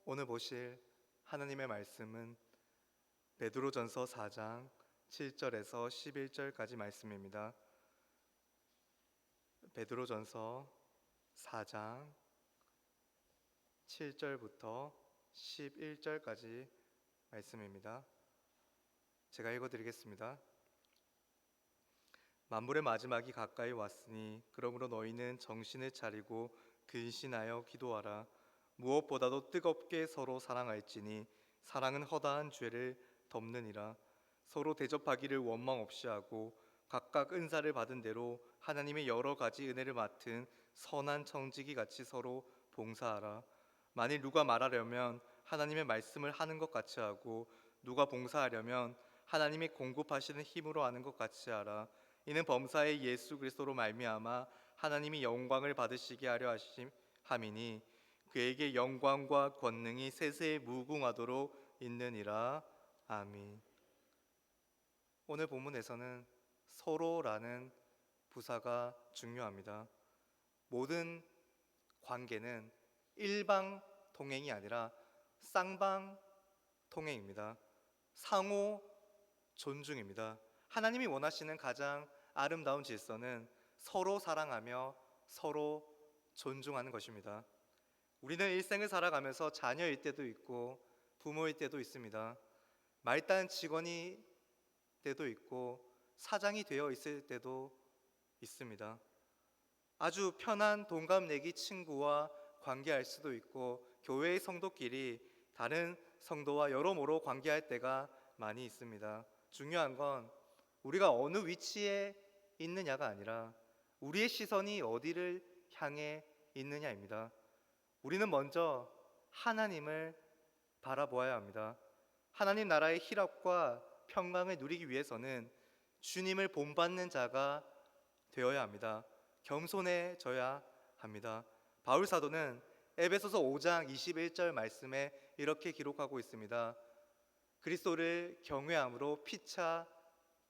오늘 보실 하나님의 말씀은 베드로전서 4장 7절에서 11절까지 말씀입니다. 베드로전서 4장 7절부터 11절까지 말씀입니다. 제가 읽어드리겠습니다. 만물의 마지막이 가까이 왔으니 그러므로 너희는 정신을 차리고 근신하여 기도하라. 무엇보다도 뜨겁게 서로 사랑할지니 사랑은 허다한 죄를 덮느니라. 서로 대접하기를 원망 없이 하고 각각 은사를 받은 대로 하나님의 여러 가지 은혜를 맡은 선한 청지기 같이 서로 봉사하라. 만일 누가 말하려면 하나님의 말씀을 하는 것 같이 하고 누가 봉사하려면 하나님이 공급하시는 힘으로 하는 것 같이 하라. 이는 범사의 예수 그리스도로 말미암아 하나님이 영광을 받으시게 하려 함이니 그에게 영광과 권능이 세세에 무궁하도록 있느니라. 아멘. 오늘 본문에서는 서로라는 부사가 중요합니다. 모든 관계는 일방 통행이 아니라 쌍방 통행입니다. 상호 존중입니다. 하나님이 원하시는 가장 아름다운 질서는 서로 사랑하며 서로 존중하는 것입니다. 우리는 일생을 살아가면서 자녀일 때도 있고 부모일 때도 있습니다. 말단 직원이 때도 있고 사장이 되어 있을 때도 있습니다. 아주 편한 동갑내기 친구와 관계할 수도 있고 교회의 성도끼리 다른 성도와 여러모로 관계할 때가 많이 있습니다. 중요한 건 우리가 어느 위치에 있느냐가 아니라 우리의 시선이 어디를 향해 있느냐입니다. 우리는 먼저 하나님을 바라보아야 합니다. 하나님 나라의 희락과 평강을 누리기 위해서는 주님을 본받는 자가 되어야 합니다. 겸손해져야 합니다. 바울 사도는 에베소서 5장 21절 말씀에 이렇게 기록하고 있습니다. 그리스도를 경외함으로 피차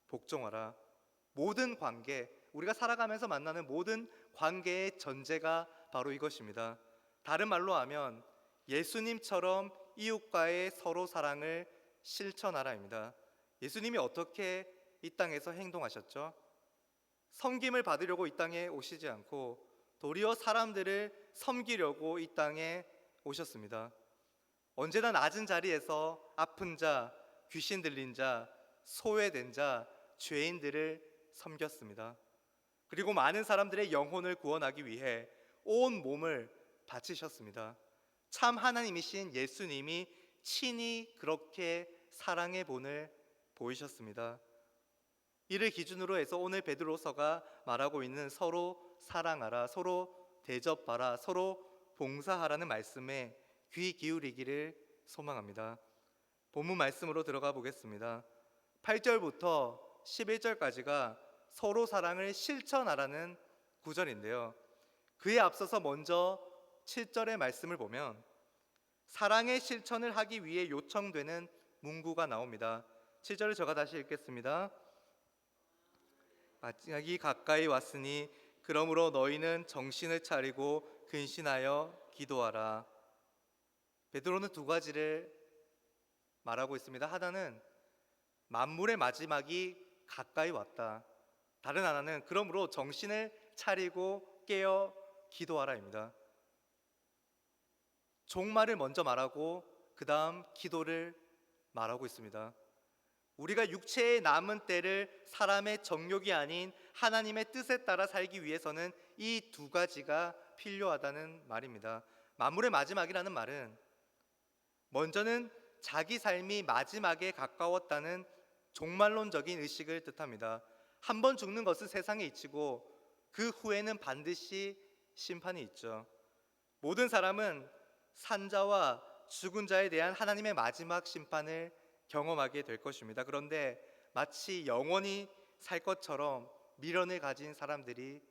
복종하라. 모든 관계, 우리가 살아가면서 만나는 모든 관계의 전제가 바로 이것입니다. 다른 말로 하면 예수님처럼 이웃과의 서로 사랑을 실천하라입니다. 예수님이 어떻게 이 땅에서 행동하셨죠? 섬김을 받으려고 이 땅에 오시지 않고 도리어 사람들을 섬기려고 이 땅에 오셨습니다. 언제나 낮은 자리에서 아픈 자, 귀신 들린 자, 소외된 자, 죄인들을 섬겼습니다. 그리고 많은 사람들의 영혼을 구원하기 위해 온 몸을 바치셨습니다. 참 하나님이신 예수님이 친히 그렇게 사랑의 본을 보이셨습니다. 이를 기준으로 해서 오늘 베드로서가 말하고 있는 서로 사랑하라, 서로 대접하라, 서로 봉사하라는 말씀에 귀 기울이기를 소망합니다. 본문 말씀으로 들어가 보겠습니다. 8절부터 11절까지가 서로 사랑을 실천하라는 구절인데요. 그에 앞서서 먼저 7절의 말씀을 보면 사랑의 실천을 하기 위해 요청되는 문구가 나옵니다. 7절을 제가 다시 읽겠습니다. 마지막이 가까이 왔으니 그러므로 너희는 정신을 차리고 근신하여 기도하라. 베드로는 두 가지를 말하고 있습니다. 하나는 만물의 마지막이 가까이 왔다. 다른 하나는 그러므로 정신을 차리고 깨어 기도하라입니다. 종말을 먼저 말하고 그 다음 기도를 말하고 있습니다. 우리가 육체의 남은 때를 사람의 정욕이 아닌 하나님의 뜻에 따라 살기 위해서는 이 두 가지가 필요하다는 말입니다. 만물의 마지막이라는 말은 먼저는 자기 삶이 마지막에 가까웠다는 종말론적인 의식을 뜻합니다. 한 번 죽는 것은 세상에 이치고 그 후에는 반드시 심판이 있죠. 모든 사람은 산자와 죽은 자에 대한 하나님의 마지막 심판을 경험하게 될 것입니다. 그런데 마치 영원히 살 것처럼 미련을 가진 사람들이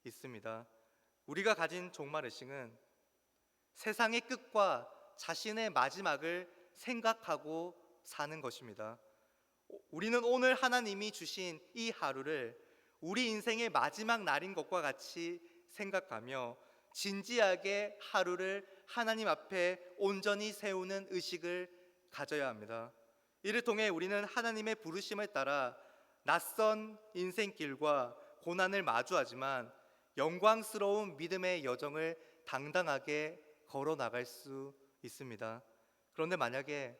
있습니다. 우리가 가진 종말의식은 세상의 끝과 자신의 마지막을 생각하고 사는 것입니다. 우리는 오늘 하나님이 주신 이 하루를 우리 인생의 마지막 날인 것과 같이 생각하며 진지하게 하루를 하나님 앞에 온전히 세우는 의식을 가져야 합니다. 이를 통해 우리는 하나님의 부르심을 따라 낯선 인생길과 고난을 마주하지만 영광스러운 믿음의 여정을 당당하게 걸어 나갈 수 있습니다. 그런데 만약에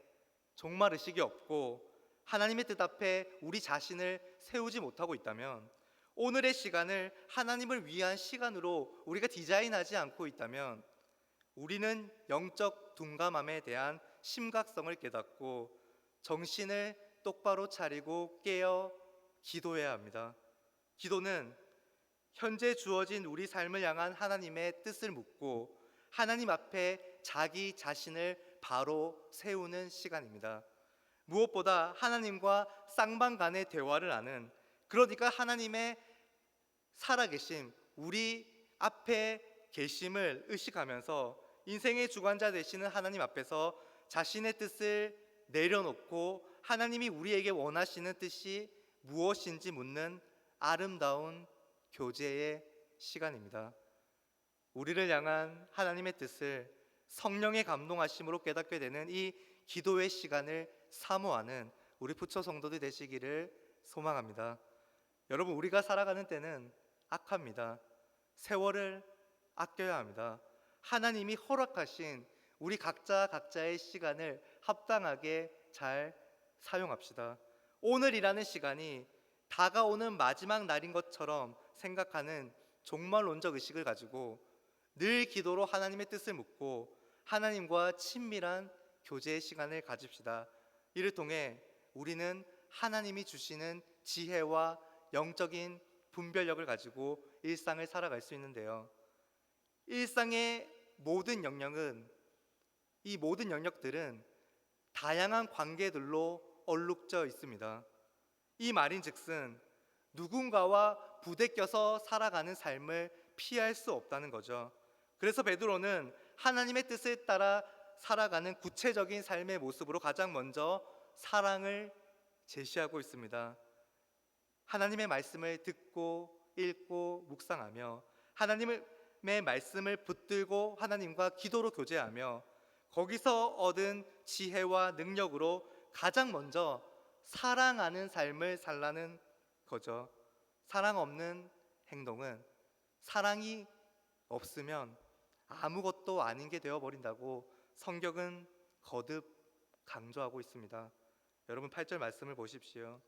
정말 의식이 없고 하나님의 뜻 앞에 우리 자신을 세우지 못하고 있다면, 오늘의 시간을 하나님을 위한 시간으로 우리가 디자인하지 않고 있다면, 우리는 영적 둔감함에 대한 심각성을 깨닫고 정신을 똑바로 차리고 깨어 기도해야 합니다. 기도는 현재 주어진 우리 삶을 향한 하나님의 뜻을 묻고 하나님 앞에 자기 자신을 바로 세우는 시간입니다. 무엇보다 하나님과 쌍방간의 대화를 하는, 그러니까 하나님의 살아계심, 우리 앞에 계심을 의식하면서 인생의 주관자 되시는 하나님 앞에서 자신의 뜻을 내려놓고 하나님이 우리에게 원하시는 뜻이 무엇인지 묻는 아름다운 교제의 시간입니다. 우리를 향한 하나님의 뜻을 성령의 감동하심으로 깨닫게 되는 이 기도의 시간을 사모하는 우리 부처 성도들 되시기를 소망합니다. 여러분, 우리가 살아가는 때는 악합니다. 세월을 아껴야 합니다. 하나님이 허락하신 우리 각자의 시간을 합당하게 잘 사용합시다. 오늘이라는 시간이 다가오는 마지막 날인 것처럼 생각하는 종말론적 의식을 가지고 늘 기도로 하나님의 뜻을 묻고 하나님과 친밀한 교제의 시간을 가집시다. 이를 통해 우리는 하나님이 주시는 지혜와 영적인 분별력을 가지고 일상을 살아갈 수 있는데요, 일상의 모든 영역은, 이 모든 영역들은 다양한 관계들로 얼룩져 있습니다. 이 말인즉슨 누군가와 부대껴서 살아가는 삶을 피할 수 없다는 거죠. 그래서 베드로는 하나님의 뜻을 따라 살아가는 구체적인 삶의 모습으로 가장 먼저 사랑을 제시하고 있습니다. 하나님의 말씀을 듣고 읽고 묵상하며 하나님의 말씀을 붙들고 하나님과 기도로 교제하며 거기서 얻은 지혜와 능력으로 가장 먼저 사랑하는 삶을 살라는 거죠. 사랑 없는 행동은 사랑이 없으면 아무것도 아닌 게 되어버린다고 성경은 거듭 강조하고 있습니다. 여러분, 8절 말씀을 보십시오.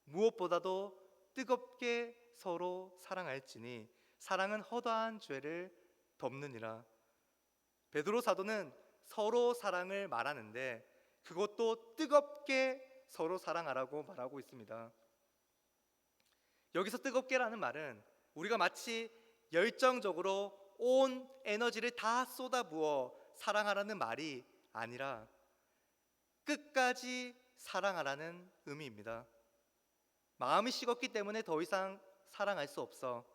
무엇보다도 뜨겁게 서로 사랑할지니 사랑은 허다한 죄를 덮느니라. 베드로 사도는 서로 사랑을 말하는데 그것도 뜨겁게 서로 사랑하라고 말하고 있습니다. 여기서 뜨겁게라는 말은 우리가 마치 열정적으로 온 에너지를 다 쏟아부어 사랑하라는 말이 아니라 끝까지 사랑하라는 의미입니다. 마음이 식었기 때문에 더 이상 사랑할 수 없어.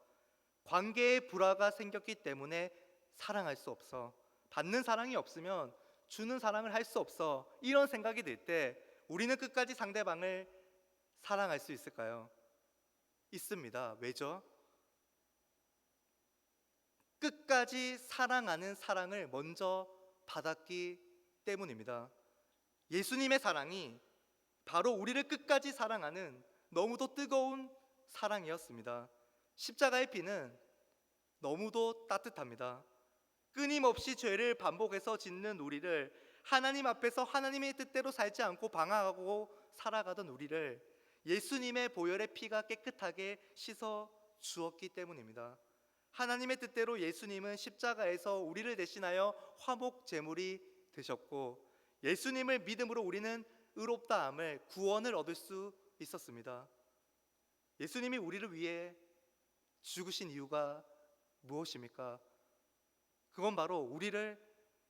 관계에 불화가 생겼기 때문에 사랑할 수 없어. 받는 사랑이 없으면 주는 사랑을 할 수 없어. 이런 생각이 들 때 우리는 끝까지 상대방을 사랑할 수 있을까요? 있습니다. 왜죠? 끝까지 사랑하는 사랑을 먼저 받았기 때문입니다. 예수님의 사랑이 바로 우리를 끝까지 사랑하는 너무도 뜨거운 사랑이었습니다. 십자가의 피는 너무도 따뜻합니다. 끊임없이 죄를 반복해서 짓는 우리를, 하나님 앞에서 하나님의 뜻대로 살지 않고 방황하고 살아가던 우리를 예수님의 보혈의 피가 깨끗하게 씻어 주었기 때문입니다. 하나님의 뜻대로 예수님은 십자가에서 우리를 대신하여 화목 제물이 되셨고, 예수님을 믿음으로 우리는 의롭다함을, 구원을 얻을 수 있었습니다. 예수님이 우리를 위해 죽으신 이유가 무엇입니까? 그건 바로 우리를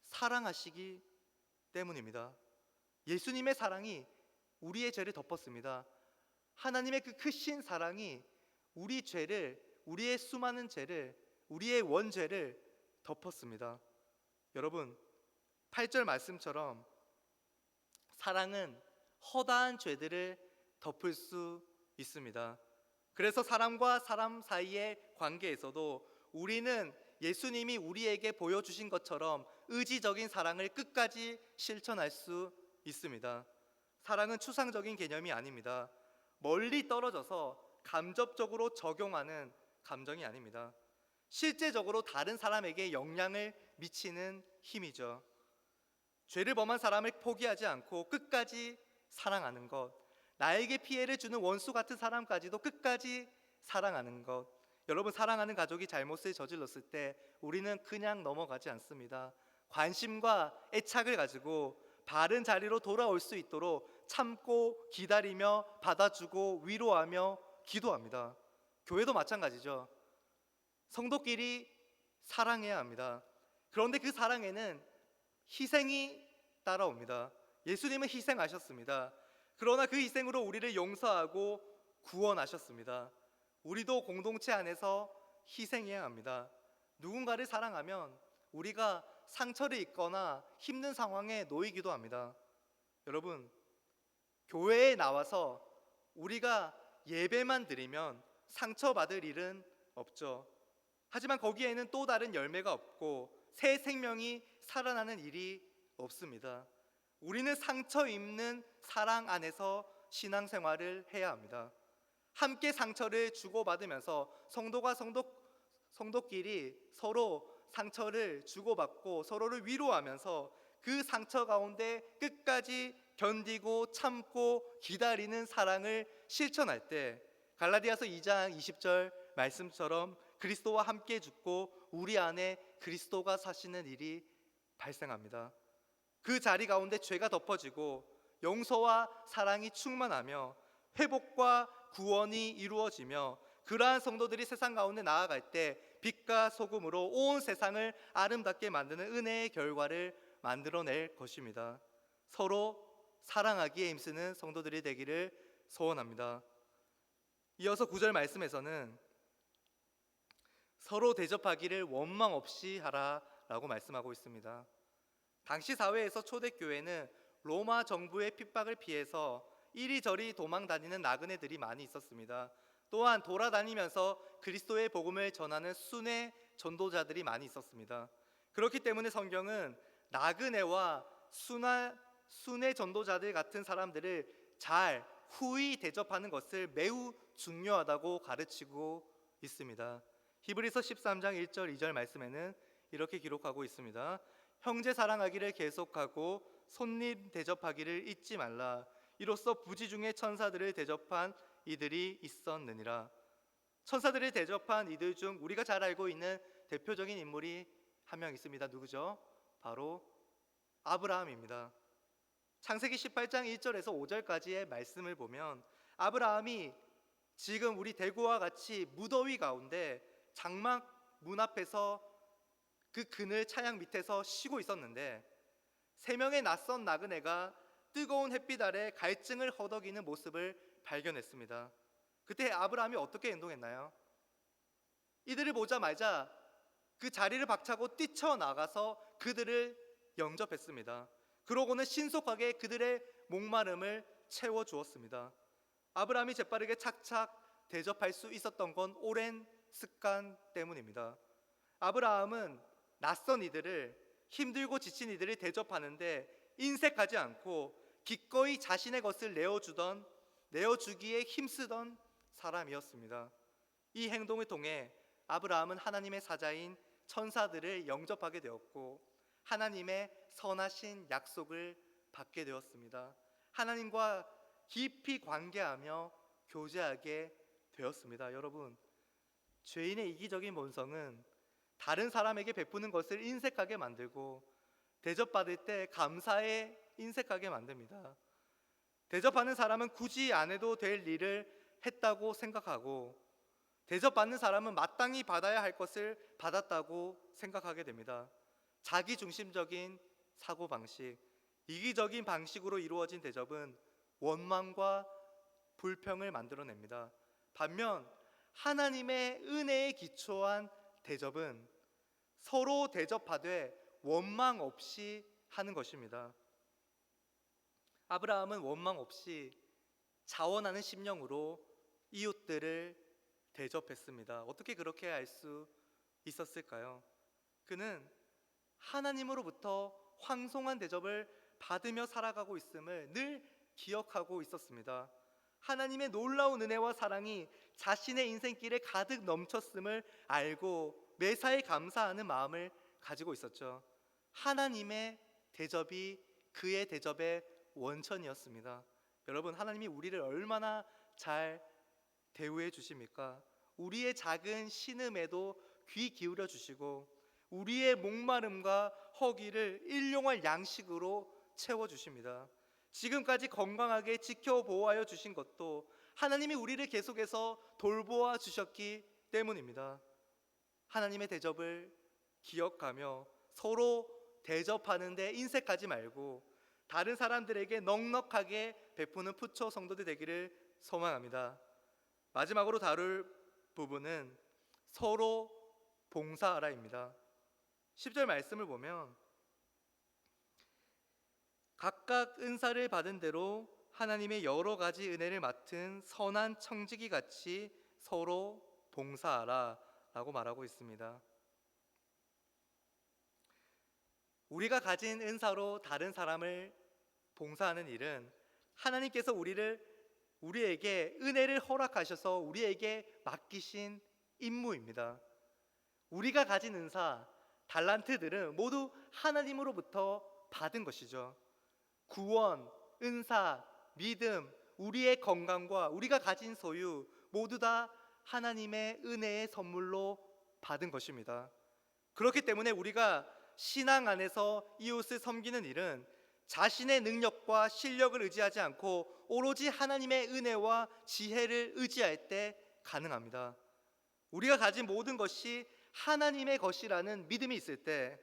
사랑하시기 때문입니다. 예수님의 사랑이 우리의 죄를 덮었습니다. 하나님의 그 크신 사랑이 우리 죄를, 우리의 수많은 죄를, 우리의 원죄를 덮었습니다. 여러분, 8절 말씀처럼 사랑은 허다한 죄들을 덮을 수 있습니다. 그래서 사람과 사람 사이의 관계에서도 우리는 예수님이 우리에게 보여주신 것처럼 의지적인 사랑을 끝까지 실천할 수 있습니다. 사랑은 추상적인 개념이 아닙니다. 멀리 떨어져서 감접적으로 적용하는 감정이 아닙니다. 실제적으로 다른 사람에게 영향을 미치는 힘이죠. 죄를 범한 사람을 포기하지 않고 끝까지 사랑하는 것, 나에게 피해를 주는 원수 같은 사람까지도 끝까지 사랑하는 것. 여러분, 사랑하는 가족이 잘못을 저질렀을 때 우리는 그냥 넘어가지 않습니다. 관심과 애착을 가지고 바른 자리로 돌아올 수 있도록 참고 기다리며 받아주고 위로하며 기도합니다. 교회도 마찬가지죠. 성도끼리 사랑해야 합니다. 그런데 그 사랑에는 희생이 따라옵니다. 예수님은 희생하셨습니다. 그러나 그 희생으로 우리를 용서하고 구원하셨습니다. 우리도 공동체 안에서 희생해야 합니다. 누군가를 사랑하면 우리가 상처를 입거나 힘든 상황에 놓이기도 합니다. 여러분, 교회에 나와서 우리가 예배만 드리면 상처받을 일은 없죠. 하지만 거기에는 또 다른 열매가 없고 새 생명이 살아나는 일이 없습니다. 우리는 상처 입는 사랑 안에서 신앙생활을 해야 합니다. 함께 상처를 주고받으면서 성도끼리 서로 상처를 주고받고 서로를 위로하면서 그 상처 가운데 끝까지 견디고 참고 기다리는 사랑을 실천할 때 갈라디아서 2장 20절 말씀처럼 그리스도와 함께 죽고 우리 안에 그리스도가 사시는 일이 발생합니다. 그 자리 가운데 죄가 덮어지고 용서와 사랑이 충만하며 회복과 구원이 이루어지며 그러한 성도들이 세상 가운데 나아갈 때 빛과 소금으로 온 세상을 아름답게 만드는 은혜의 결과를 만들어낼 것입니다. 서로 사랑하기에 힘쓰는 성도들이 되기를 소원합니다. 이어서 9절 말씀에서는 서로 대접하기를 원망 없이 하라라고 말씀하고 있습니다. 당시 사회에서 초대교회는 로마 정부의 핍박을 피해서 이리저리 도망 다니는 나그네들이 많이 있었습니다. 또한 돌아다니면서 그리스도의 복음을 전하는 순회 전도자들이 많이 있었습니다. 그렇기 때문에 성경은 나그네와 순회 전도자들 같은 사람들을 잘 후히 대접하는 것을 매우 중요하다고 가르치고 있습니다. 히브리서 13장 1절 2절 말씀에는 이렇게 기록하고 있습니다. 형제 사랑하기를 계속하고 손님 대접하기를 잊지 말라. 이로써 부지 중에 천사들을 대접한 이들이 있었느니라. 천사들을 대접한 이들 중 우리가 잘 알고 있는 대표적인 인물이 한 명 있습니다. 누구죠? 바로 아브라함입니다. 창세기 18장 1절에서 5절까지의 말씀을 보면 아브라함이 지금 우리 대구와 같이 무더위 가운데 장막 문 앞에서 그 그늘 차양 밑에서 쉬고 있었는데 3명의 낯선 나그네가 뜨거운 햇빛 아래 갈증을 허덕이는 모습을 발견했습니다. 그때 아브라함이 어떻게 행동했나요? 이들을 보자마자 그 자리를 박차고 뛰쳐나가서 그들을 영접했습니다. 그러고는 신속하게 그들의 목마름을 채워주었습니다. 아브라함이 재빠르게 착착 대접할 수 있었던 건 오랜 습관 때문입니다. 아브라함은 낯선 이들을, 힘들고 지친 이들을 대접하는데 인색하지 않고 기꺼이 자신의 것을 내어주기에 힘쓰던 사람이었습니다. 이 행동을 통해 아브라함은 하나님의 사자인 천사들을 영접하게 되었고 하나님의 선하신 약속을 받게 되었습니다. 하나님과 깊이 관계하며 교제하게 되었습니다. 여러분, 죄인의 이기적인 본성은 다른 사람에게 베푸는 것을 인색하게 만들고 대접받을 때 감사에 인색하게 만듭니다. 대접하는 사람은 굳이 안 해도 될 일을 했다고 생각하고 대접받는 사람은 마땅히 받아야 할 것을 받았다고 생각하게 됩니다. 자기중심적인 사고방식, 이기적인 방식으로 이루어진 대접은 원망과 불평을 만들어냅니다. 반면 하나님의 은혜에 기초한 대접은 서로 대접하되 원망 없이 하는 것입니다. 아브라함은 원망 없이 자원하는 심령으로 이웃들을 대접했습니다. 어떻게 그렇게 할 수 있었을까요? 그는 하나님으로부터 황송한 대접을 받으며 살아가고 있음을 늘 기억하고 있었습니다. 하나님의 놀라운 은혜와 사랑이 자신의 인생길에 가득 넘쳤음을 알고 매사에 감사하는 마음을 가지고 있었죠. 하나님의 대접이 그의 대접의 원천이었습니다. 여러분, 하나님이 우리를 얼마나 잘 대우해 주십니까? 우리의 작은 신음에도 귀 기울여 주시고 우리의 목마름과 허기를 일용할 양식으로 채워 주십니다. 지금까지 건강하게 지켜 보호하여 주신 것도 하나님이 우리를 계속해서 돌보아 주셨기 때문입니다. 하나님의 대접을 기억하며 서로 대접하는 데 인색하지 말고 다른 사람들에게 넉넉하게 베푸는 푸처 성도들 되기를 소망합니다. 마지막으로 다룰 부분은 서로 봉사하라입니다. 10절 말씀을 보면 각각 은사를 받은 대로 하나님의 여러 가지 은혜를 맡은 선한 청지기 같이 서로 봉사하라 라고 말하고 있습니다. 우리가 가진 은사로 다른 사람을 봉사하는 일은 하나님께서 우리에게 은혜를 허락하셔서 우리에게 맡기신 임무입니다. 우리가 가진 은사, 달란트들은 모두 하나님으로부터 받은 것이죠. 구원, 은사, 믿음, 우리의 건강과 우리가 가진 소유 모두 다 하나님의 은혜의 선물로 받은 것입니다. 그렇기 때문에 우리가 신앙 안에서 이웃을 섬기는 일은 자신의 능력과 실력을 의지하지 않고 오로지 하나님의 은혜와 지혜를 의지할 때 가능합니다. 우리가 가진 모든 것이 하나님의 것이라는 믿음이 있을 때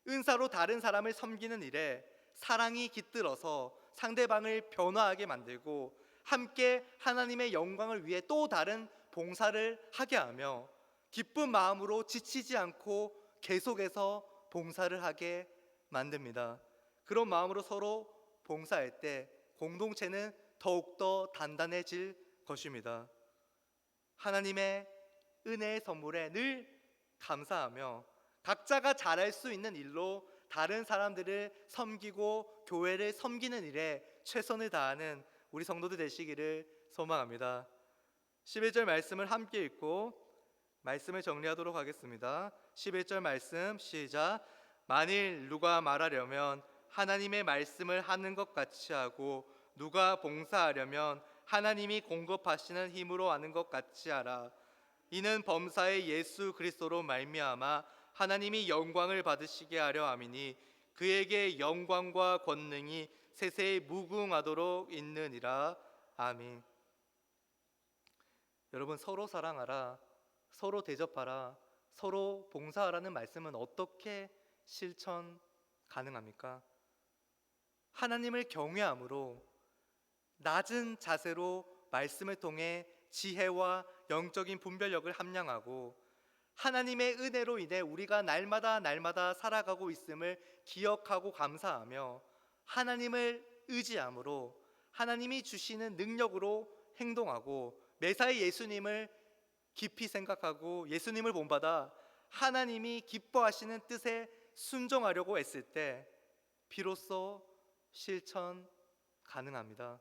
은사로 다른 사람을 섬기는 일에 사랑이 깃들어서 상대방을 변화하게 만들고 함께 하나님의 영광을 위해 또 다른 봉사를 하게 하며 기쁜 마음으로 지치지 않고 계속해서 봉사를 하게 만듭니다. 그런 마음으로 서로 봉사할 때 공동체는 더욱더 단단해질 것입니다. 하나님의 은혜의 선물에 늘 감사하며 각자가 잘할 수 있는 일로 다른 사람들을 섬기고 교회를 섬기는 일에 최선을 다하는 우리 성도들 되시기를 소망합니다. 11절 말씀을 함께 읽고 말씀을 정리하도록 하겠습니다. 11절 말씀 시작. 만일 누가 말하려면 하나님의 말씀을 하는 것 같이 하고 누가 봉사하려면 하나님이 공급하시는 힘으로 하는 것 같이 하라. 이는 범사의 예수 그리스도로 말미암아 하나님이 영광을 받으시게 하려 함이니 그에게 영광과 권능이 세세에 무궁하도록 있느니라. 아멘. 여러분, 서로 사랑하라, 서로 대접하라, 서로 봉사하라는 말씀은 어떻게 실천 가능합니까? 하나님을 경외함으로 낮은 자세로 말씀을 통해 지혜와 영적인 분별력을 함량하고 하나님의 은혜로 인해 우리가 날마다 살아가고 있음을 기억하고 감사하며 하나님을 의지함으로 하나님이 주시는 능력으로 행동하고 매사에 예수님을 깊이 생각하고 예수님을 본받아 하나님이 기뻐하시는 뜻에 순종하려고 했을 때 비로소 실천 가능합니다.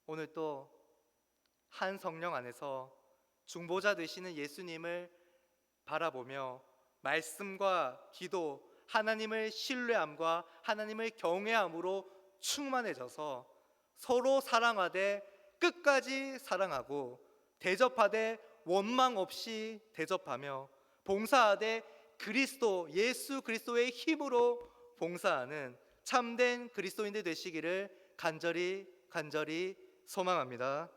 오늘 또 한 성령 안에서 중보자 되시는 예수님을 바라보며 말씀과 기도, 하나님을 신뢰함과 하나님을 경외함으로 충만해져서 서로 사랑하되 끝까지 사랑하고 대접하되 원망 없이 대접하며 봉사하되 예수 그리스도의 힘으로 봉사하는 참된 그리스도인들 되시기를 간절히 소망합니다.